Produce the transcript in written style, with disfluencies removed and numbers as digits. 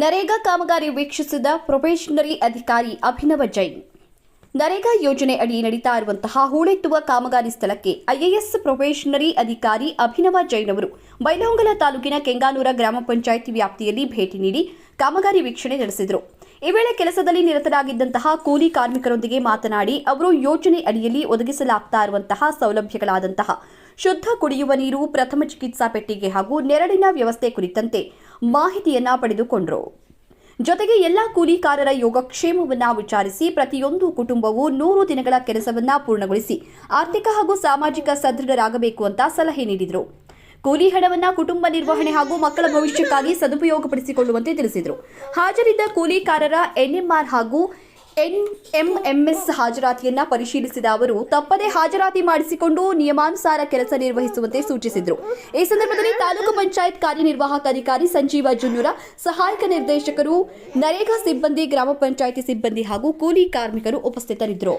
ನರೇಗಾ ಕಾಮಗಾರಿ ವೀಕ್ಷಿಸಿದ ಪ್ರೊಬೇಷನರಿ ಅಧಿಕಾರಿ ಅಭಿನವ ಜೈನ್. ನರೇಗಾ ಯೋಜನೆ ಅಡಿ ನಡೀತಾ ಇರುವಂತಹ ಹೂಳೆತ್ತುವ ಕಾಮಗಾರಿ ಸ್ಥಳಕ್ಕೆ ಐಎಎಸ್ ಪ್ರೊಬೇಷನರಿ ಅಧಿಕಾರಿ ಅಭಿನವ ಜೈನ್ ಅವರು ಬೈಲಹೊಂಗಲ ತಾಲೂಕಿನ ಕೆಂಗಾನೂರ ಗ್ರಾಮ ಪಂಚಾಯಿತಿ ವ್ಯಾಪ್ತಿಯಲ್ಲಿ ಭೇಟಿ ನೀಡಿ ಕಾಮಗಾರಿ ವೀಕ್ಷಣೆ ನಡೆಸಿದರು. ಈ ವೇಳೆ ಕೆಲಸದಲ್ಲಿ ನಿರತರಾಗಿದ್ದಂತಹ ಕೂಲಿ ಕಾರ್ಮಿಕರೊಂದಿಗೆ ಮಾತನಾಡಿ ಅವರು ಯೋಜನೆ ಅಡಿಯಲ್ಲಿ ಒದಗಿಸಲಾಗ್ತಾ ಇರುವಂತಹ ಸೌಲಭ್ಯಗಳಾದಂತಹ ಶುದ್ಧ ಕುಡಿಯುವ ನೀರು, ಪ್ರಥಮ ಚಿಕಿತ್ಸಾ ಪೆಟ್ಟಿಗೆ ಹಾಗೂ ನೆರಳಿನ ವ್ಯವಸ್ಥೆ ಕುರಿತಂತೆ ಮಾಹಿತಿಯನ್ನ ಪಡೆದುಕೊಂಡರು. ಜೊತೆಗೆ ಎಲ್ಲ ಕೂಲಿಕಾರರ ಯೋಗಕ್ಷೇಮವನ್ನ ವಿಚಾರಿಸಿ ಪ್ರತಿಯೊಂದು ಕುಟುಂಬವು 100 ದಿನಗಳ ಕೆಲಸವನ್ನ ಪೂರ್ಣಗೊಳಿಸಿ ಆರ್ಥಿಕ ಹಾಗೂ ಸಾಮಾಜಿಕ ಸದೃಢರಾಗಬೇಕು ಅಂತ ಸಲಹೆ ನೀಡಿದರು. ಕೂಲಿ ಹಣವನ್ನ ಕುಟುಂಬ ನಿರ್ವಹಣೆ ಹಾಗೂ ಮಕ್ಕಳ ಭವಿಷ್ಯಕ್ಕಾಗಿ ಸದುಪಯೋಗಪಡಿಸಿಕೊಳ್ಳುವಂತೆ ತಿಳಿಸಿದರು. ಹಾಜರಿದ್ದ ಕೂಲಿಕಾರರ ಎನ್ಎಂಆರ್ ಹಾಗೂ ಎನ್ಎಂಎಂಎಸ್ ಹಾಜರಾತಿಯನ್ನ ಪರಿಶೀಲಿಸಿದ ಅವರು ತಪ್ಪದೇ ಹಾಜರಾತಿ ಮಾಡಿಸಿಕೊಂಡು ನಿಯಮಾನುಸಾರ ಕೆಲಸ ನಿರ್ವಹಿಸುವಂತೆ ಸೂಚಿಸಿದರು. ಈ ಸಂದರ್ಭದಲ್ಲಿ ತಾಲೂಕು ಪಂಚಾಯತ್ ಕಾರ್ಯನಿರ್ವಾಹಕ ಅಧಿಕಾರಿ ಸಂಜೀವ ಜುನ್ನೂರ, ಸಹಾಯಕ ನಿರ್ದೇಶಕರು, ನರೇಗಾ ಸಿಬ್ಬಂದಿ, ಗ್ರಾಮ ಪಂಚಾಯಿತಿ ಸಿಬ್ಬಂದಿ ಹಾಗೂ ಕೂಲಿ ಕಾರ್ಮಿಕರು ಉಪಸ್ಥಿತರಿದ್ದರು.